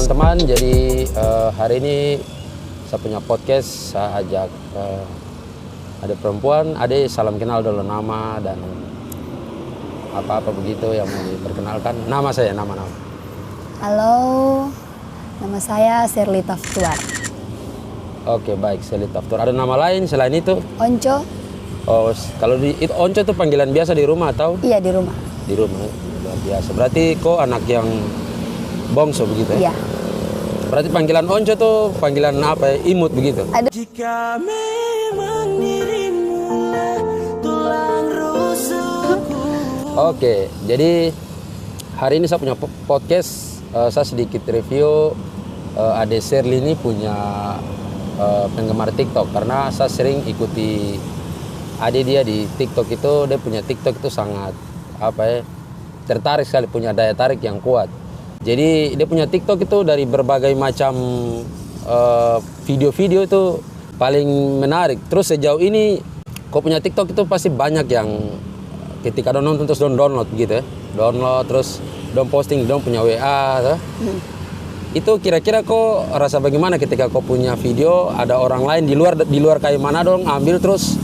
teman-teman, jadi hari ini saya punya podcast, saya ajak ada perempuan, ada salam kenal dulu nama dan apa-apa begitu yang mau diperkenalkan. Nama saya, nama. Halo, nama saya Sherly Taftuar. Oke, baik, Sherly Taftuar. Ada nama lain selain itu? Onco. Oh, kalau itu Onco itu panggilan biasa di rumah atau? Iya, di rumah. Di rumah, luar biasa. Berarti kok anak yang bongso begitu ya? Iya. Berarti panggilan Onco tuh panggilan apa ya? Imut begitu? Ada. Jika memang dirimu tulang rusukku. Oke, jadi hari ini saya punya podcast. Saya sedikit review. Ade Sherly ini punya penggemar TikTok karena saya sering ikuti Ade dia di TikTok itu. Dia punya TikTok itu sangat tertarik sekali, punya daya tarik yang kuat. Jadi dia punya TikTok itu dari berbagai macam video-video itu paling menarik. Terus sejauh ini kau punya TikTok itu pasti banyak yang ketika nonton terus download gitu ya. Download terus posting punya WA. Itu kira-kira kau rasa bagaimana ketika kau punya video ada orang lain di luar kayak mana ambil terus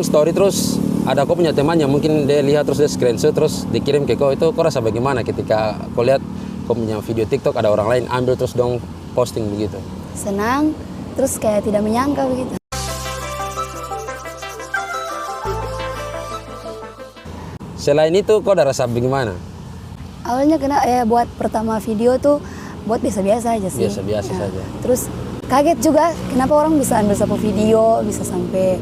story terus ada kau punya temannya mungkin dia lihat terus dia screenshot terus dikirim ke kau, itu kau rasa bagaimana ketika kau lihat kau punya video TikTok ada orang lain ambil terus posting begitu? Senang, terus kayak tidak menyangka begitu. Selain itu kau ada rasa bagaimana? Awalnya buat pertama video tuh buat biasa-biasa aja sih. Biasa-biasa saja. Terus kaget juga kenapa orang bisa ambil satu video bisa sampai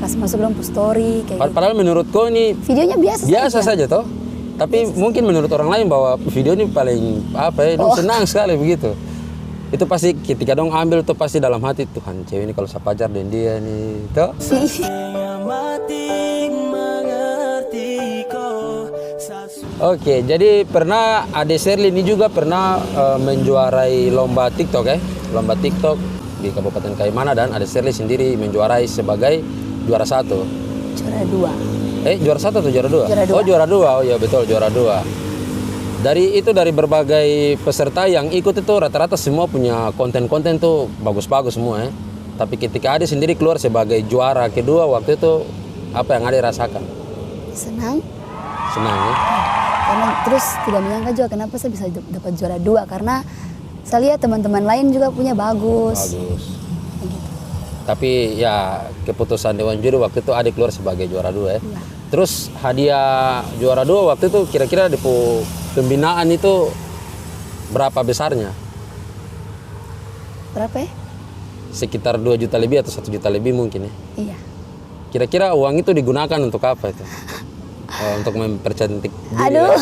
kasih masuk dalam story kayak gitu. Padahal menurut kau ini Videonya biasa saja toh. Tapi mungkin menurut orang lain bahwa video ini paling senang sekali begitu. Itu pasti ketika ambil tuh pasti dalam hati Tuhan cewek ini kalau saya pacar dan dia nih toh. Oke, jadi pernah Ade Sherly ini juga pernah menjuarai lomba TikTok ya. Lomba TikTok di Kabupaten Kaimana dan Ade Sherly sendiri menjuarai sebagai juara 1. Juara 2. Juara 1 atau juara 2? Juara 2. Oh, juara 2. Oh iya betul, juara 2. Dari berbagai peserta yang ikut itu rata-rata semua punya konten-konten tuh bagus-bagus semua ya. Tapi ketika Ade sendiri keluar sebagai juara kedua waktu itu apa yang Ade rasakan? Senang ya? Karena terus tidak menyangka juga kenapa saya bisa dapat juara 2 karena saya lihat teman-teman lain juga punya bagus. Begitu. Tapi ya keputusan Dewan Juri waktu itu Ade keluar sebagai juara 2 ya. Iya. Terus hadiah juara 2 waktu itu kira-kira di pembinaan itu berapa besarnya? Berapa ya? Sekitar 2 juta lebih atau 1 juta lebih mungkin ya? Iya. Kira-kira uang itu digunakan untuk apa itu? Untuk mempercantik diri. Aduh.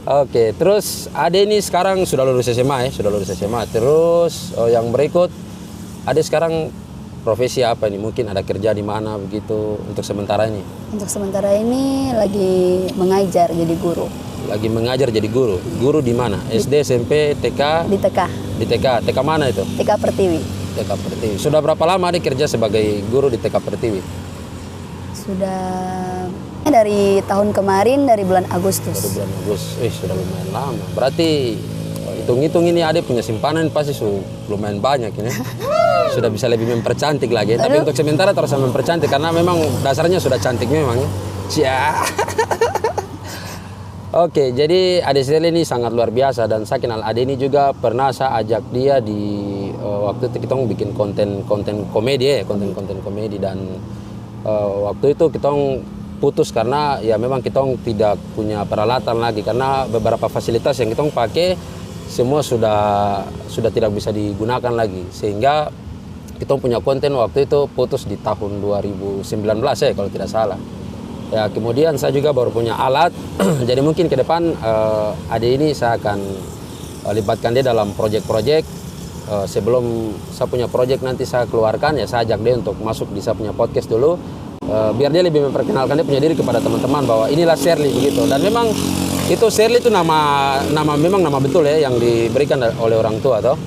Oke, terus Ade ini sekarang sudah lulus SMA ya, Terus yang berikut Ade sekarang profesi apa nih? Mungkin ada kerja di mana begitu untuk sementara ini? Untuk sementara ini lagi mengajar jadi guru. Lagi mengajar jadi guru. Guru di mana? SD, SMP, TK? Di TK. Di TK. TK mana itu? TK Pertiwi. TK Pertiwi. Sudah berapa lama Ade kerja sebagai guru di TK Pertiwi? Sudah dari tahun kemarin, dari bulan Agustus. Dari bulan Agustus. Sudah lumayan lama. Berarti hitung-hitung ini Ade punya simpanan pasti lumayan banyak ini. Sudah bisa lebih mempercantik lagi. Tapi untuk sementara terus mempercantik karena memang dasarnya sudah cantik memang ya. Oke, jadi Ade Sherly ini sangat luar biasa dan saya kenal Ade ini juga pernah saya ajak dia di waktu itu kita bikin konten komedi ya, konten komedi dan waktu itu kita putus karena ya memang kita tidak punya peralatan lagi karena beberapa fasilitas yang kita pakai semua sudah tidak bisa digunakan lagi sehingga kita punya konten waktu itu putus di tahun 2019 ya kalau tidak salah. Ya kemudian saya juga baru punya alat jadi mungkin ke depan Ade ini saya akan libatkan dia dalam proyek-proyek. Sebelum saya punya proyek nanti saya keluarkan ya saya ajak dia untuk masuk di saya punya podcast dulu biar dia lebih memperkenalkan dia punya diri kepada teman-teman bahwa inilah Sherly begitu. Dan memang itu Sherly itu memang nama betul ya yang diberikan oleh orang tua toh.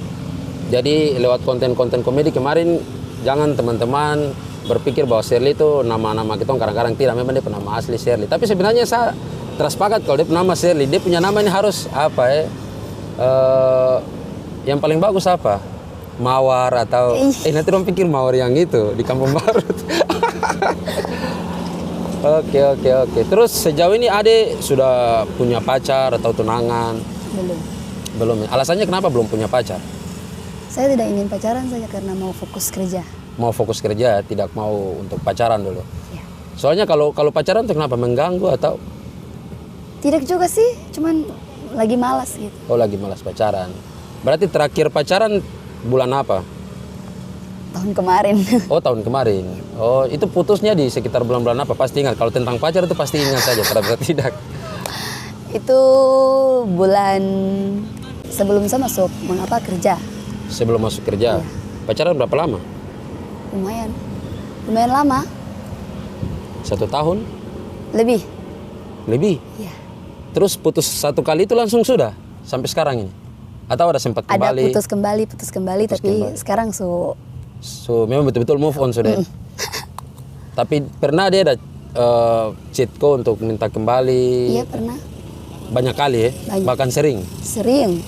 Jadi lewat konten-konten komedi kemarin jangan teman-teman berpikir bahwa Sherly itu nama-nama kita kadang-kadang tidak, memang dia nama asli Sherly. Tapi sebenarnya saya tersepakat kalau dia punya nama Shirley, dia punya nama ini harus apa ya? Yang paling bagus apa? Mawar atau nanti dong pikir Mawar yang itu di Kampung Baru. Oke. Terus sejauh ini Ade sudah punya pacar atau tunangan? Belum. Alasannya kenapa belum punya pacar? Saya tidak ingin pacaran saja karena mau fokus kerja. Mau fokus kerja, tidak mau untuk pacaran dulu. Ya. Soalnya kalau pacaran itu kenapa mengganggu atau? Tidak juga sih, cuman lagi malas gitu. Oh, lagi malas pacaran. Berarti terakhir pacaran bulan apa? Tahun kemarin. Oh, tahun kemarin. Oh, itu putusnya di sekitar bulan-bulan apa? Pasti ingat. Kalau tentang pacar itu pasti ingat saja, ternyata tidak. Itu bulan sebelum saya masuk kerja. Sebelum masuk kerja. Iya. Pacaran berapa lama? Lumayan lama. 1 tahun? Lebih. Iya. Terus putus 1 kali itu langsung sudah sampai sekarang ini? Atau ada sempat kembali? Ada putus kembali, tapi sekarang memang betul-betul move on sudah. Tapi pernah dia ada chat kau untuk minta kembali? Iya, pernah. Banyak kali ya? Banyak. Bahkan sering? Sering.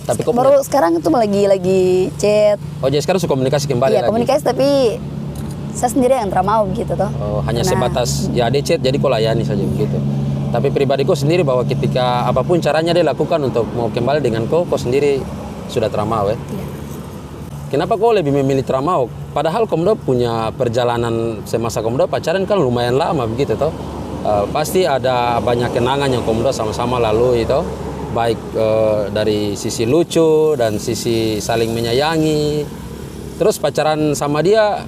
Tapi kok baru sekarang itu lagi chat. Oh, jadi sekarang suka komunikasi kembali iya, lagi? komunikasi, tapi saya sendiri yang mau gitu toh. Oh, hanya sebatas ya dia chat jadi kau layani saja begitu. Tapi pribadiku sendiri bahwa ketika apapun caranya dia lakukan untuk mau kembali dengan kau sendiri sudah teramau ya? Iya. Kenapa kau lebih memilih teramau? Padahal Komdo punya perjalanan semasa Komdo pacaran kan lumayan lama begitu toh. Pasti ada banyak kenangan yang Komdo sama-sama lalui itu. Baik dari sisi lucu dan sisi saling menyayangi. Terus pacaran sama dia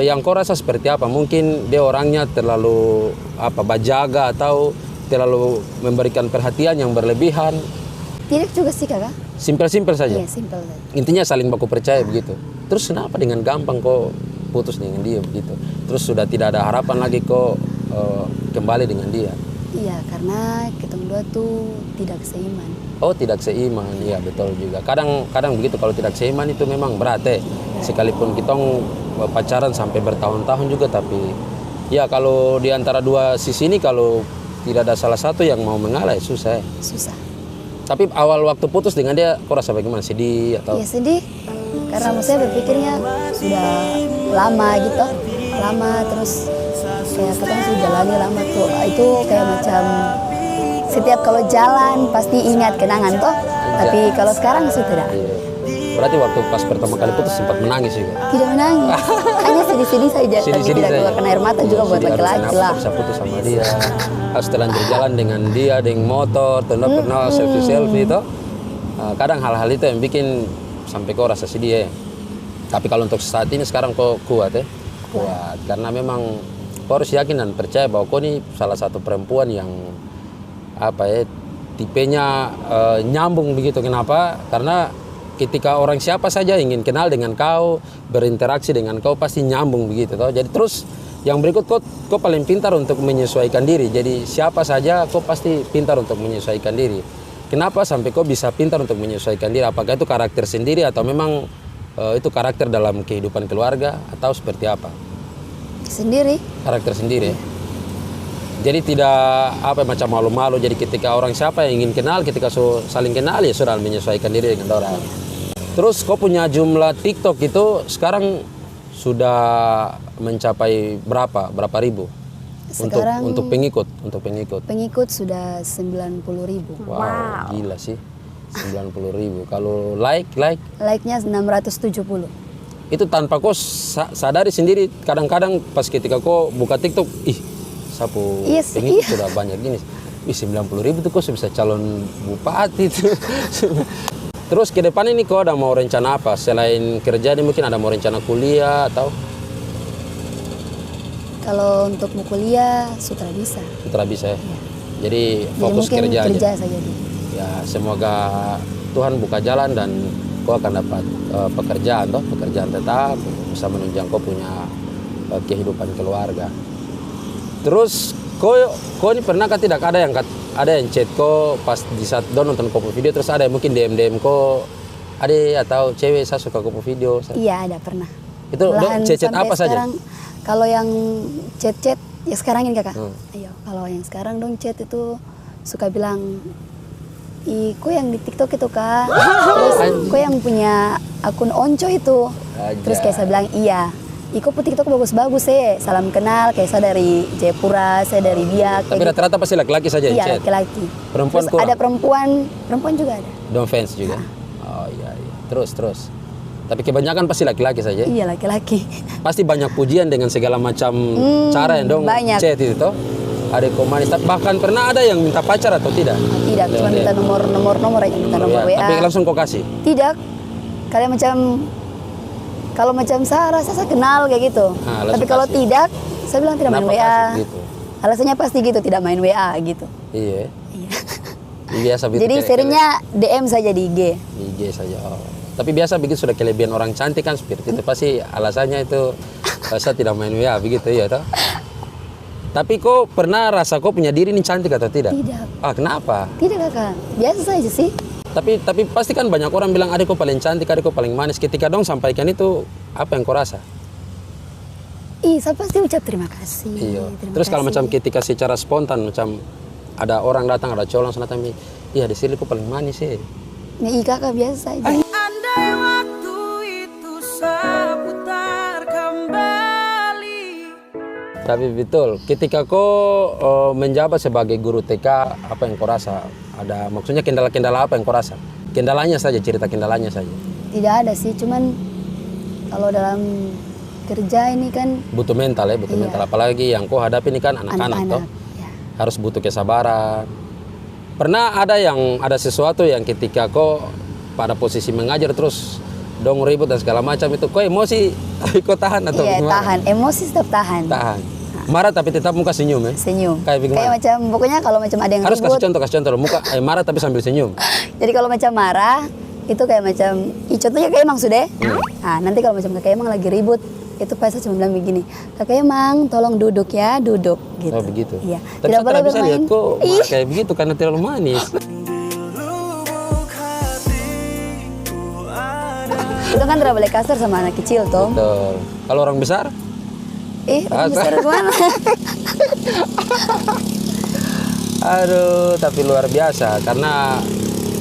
yang kau rasa seperti apa? Mungkin dia orangnya terlalu bajaga atau terlalu memberikan perhatian yang berlebihan? Tidak juga sih kakak. Simpel-simpel saja? Iya, simpel saja. Intinya saling baku percaya begitu. Terus kenapa dengan gampang kok putus dengan dia begitu? Terus sudah tidak ada harapan lagi kok kembali dengan dia? Iya, karena kita berdua tuh tidak seiman. Oh, tidak seiman. Iya, betul juga. Kadang begitu, kalau tidak seiman itu memang berat ya. Sekalipun kita pacaran sampai bertahun-tahun juga, tapi ya kalau di antara dua sisi ini kalau tidak ada salah satu yang mau mengalah ya susah. Susah. Tapi awal waktu putus dengan dia, kau rasa bagaimana? Sedih atau? Iya, sedih. Karena saya berpikirnya sudah lama gitu. Lama terus kayak ketemu sudah jalani lama tuh. Itu kayak macam setiap kalau jalan pasti ingat kenangan toh. Tapi kalau sekarang sudah tidak. Iya. Berarti waktu pas pertama kali putus sempat menangis juga? Tidak menangis. Hanya sedih-sedih saja. Tapi tidak keluarkan air mata juga buat laki-laki lah. Bisa putus sama dia. Harus terlanjur jalan dengan dia, dengan motor, pernah selfie-selfie itu. Kadang hal-hal itu yang bikin sampai kau rasa sedih ya. Tapi kalau untuk saat ini sekarang kau kuat ya? Kuat. Karena memang kau harus yakin dan percaya bahwa kau ini salah satu perempuan yang tipenya nyambung begitu. Kenapa? Karena ketika orang siapa saja ingin kenal dengan kau, berinteraksi dengan kau pasti nyambung begitu toh. Jadi terus yang berikut kau paling pintar untuk menyesuaikan diri. Jadi siapa saja kau pasti pintar untuk menyesuaikan diri. Kenapa sampai kau bisa pintar untuk menyesuaikan diri? Apakah itu karakter sendiri atau memang itu karakter dalam kehidupan keluarga atau seperti apa? Sendiri. Karakter sendiri. Jadi tidak macam malu-malu. Jadi ketika orang siapa yang ingin kenal, ketika saling kenal ya sudah menyesuaikan diri dengan orang. Terus kau punya jumlah TikTok itu sekarang sudah mencapai berapa ribu? Sekarang untuk pengikut. Pengikut sudah 90.000. Wow, gila sih. 90.000. Kalau like-nya 670. Itu tanpa kau sadari sendiri. Kadang-kadang pas ketika kau buka TikTok, sapu pengikut sudah banyak gini. 90.000 tuh kok bisa calon bupati tuh. Terus ke depan ini kok ada mau rencana apa? Selain kerja ini mungkin ada mau rencana kuliah atau? Kalau untuk mau kuliah sudah bisa. Sudah bisa ya? Ya. Jadi fokus kerja aja. Saja ya semoga Tuhan buka jalan dan kau akan dapat pekerjaan tetap bisa menunjang kau punya kehidupan keluarga. Terus kau ini pernah kan tidak ada yang chat kau pas di saat nonton kopo video, terus ada yang mungkin DM kau ada atau cewek saya suka kopo video? Iya ada pernah. Itu chat apa sekarang, saja? Kalau yang chat ya sekarang ini kakak. Ayo kalau yang sekarang chat itu suka bilang, ih kok yang di TikTok itu kak, terus kok yang punya akun Onco itu, terus kayak saya bilang iya. Iko pun TikTok bagus-bagus salam kenal, kayak saya dari Jayapura, saya dari Biak. Tapi rata-rata pasti laki-laki saja yang Iya, chat. laki-laki. Perempuan Terus kurang? ada perempuan juga ada. Don't fans juga. Oh iya iya. Terus. Tapi kebanyakan pasti laki-laki saja. Iya, laki-laki. Pasti banyak pujian dengan segala macam cara yang dong banyak. chat itu toh. Ada komanis. Bahkan pernah ada yang minta pacar atau tidak? Tidak, cuma minta nomor aja, minta nomor Ya, WA. tapi langsung kau kasih. Tidak. Kalian kalau macam saya rasa saya kenal kayak gitu. Langsung Tapi kalau kasih. tidak, saya bilang tidak main Kenapa WA. kasih gitu? Alasannya pasti gitu, tidak main WA gitu. Iya. Iya. Biasa begitu. Jadi seringnya DM saja di IG. Di IG saja. Oh. Tapi biasa begitu sudah kelebihan orang cantik kan seperti itu pasti alasannya itu saya tidak main WA begitu ya toh. Tapi kok pernah rasa kok punya diri ini cantik atau tidak? Tidak. Kenapa? Tidak kakak, biasa saja sih. Tapi pasti kan banyak orang bilang adikku paling cantik, adikku paling manis. Ketika dong sampaikan itu, apa yang kau rasa? Saya pasti ucap terima kasih. Iya. Terima Terus kalau kasih. macam ketika secara spontan, macam ada orang datang, ada cowok langsung datang, iya di sini kau paling manis sih. Kakak biasa saja. Andai waktu itu seputar kembali. Tapi betul, ketika kau menjabat sebagai guru TK, apa yang kau rasa? Ada maksudnya kendala-kendala apa yang kau rasa? Kendalanya saja, cerita kendalanya saja. Tidak ada sih, cuman kalau dalam kerja ini kan Butuh mental ya, butuh Iya. mental. Apalagi yang kau hadapi ini kan anak-anak toh. ya. Harus butuh kesabaran. Pernah ada sesuatu yang ketika kau pada posisi mengajar terus dong ribut dan segala macam itu kau emosi tapi kau tahan atau Iya, gimana? tahan, emosi tetap tahan. Tahan. Marah tapi tetap muka senyum ya. Senyum. Kayak bagaimana? macam pokoknya kalau macam ada yang Harus ribut. kasih contoh muka marah tapi sambil senyum. Jadi kalau macam marah itu kayak macam contohnya kayak emang sudah. Nah, nanti kalau macam kakak emang lagi ribut itu pasti cuma bilang begini, kakak emang tolong duduk ya, duduk gitu. Oh begitu. Iya. Tapi saya tidak bisa lihat kok Ih, marah kayak begitu karena terlalu manis. itu kan tidak boleh kasar sama anak kecil toh. Betul. Kalau orang besar? Orang besar gimana? Aduh, tapi luar biasa karena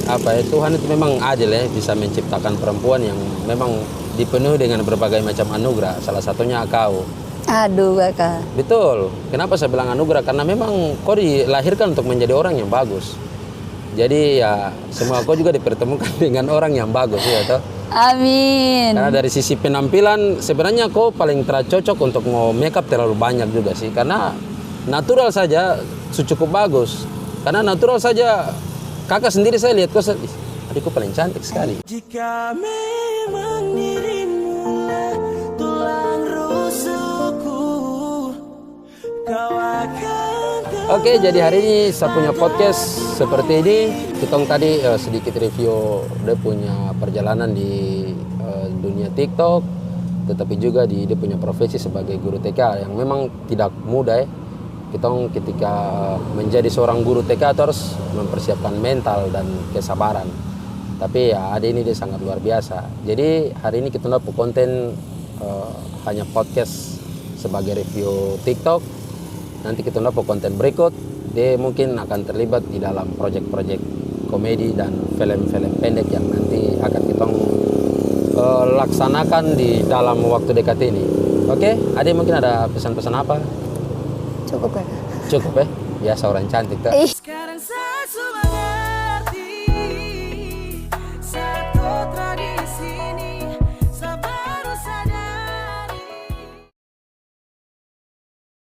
apa ya Tuhan itu memang adil ya, bisa menciptakan perempuan yang memang dipenuhi dengan berbagai macam anugerah. Salah satunya kau. Aduh kakak. Betul. Kenapa saya bilang anugerah? Karena memang kau dilahirkan untuk menjadi orang yang bagus. Jadi ya semua kau juga dipertemukan dengan orang yang bagus ya toh. Amin. Karena dari sisi penampilan sebenarnya kau paling tercocok untuk mau makeup terlalu banyak juga sih. Karena natural saja cukup bagus. Karena natural saja kakak sendiri saya lihat kau adikku paling cantik sekali. Jika memang dirimulah tulang rusukku, kau akan Oke, jadi hari ini saya punya podcast seperti ini. Kita tadi sedikit review dia punya perjalanan di dunia TikTok, tetapi juga dia punya profesi sebagai guru TK yang memang tidak mudah ya. Kita ketika menjadi seorang guru TK harus mempersiapkan mental dan kesabaran. Tapi ya ada ini dia sangat luar biasa. Jadi hari ini kita dapat konten hanya podcast sebagai review TikTok. Nanti kita dapat konten berikut, dia mungkin akan terlibat di dalam proyek-proyek komedi dan film-film pendek yang nanti akan kita laksanakan di dalam waktu dekat ini. Oke, Ade mungkin ada pesan-pesan apa? Cukup kakak. Cukup ya, biasa orang cantik tuh. Ih.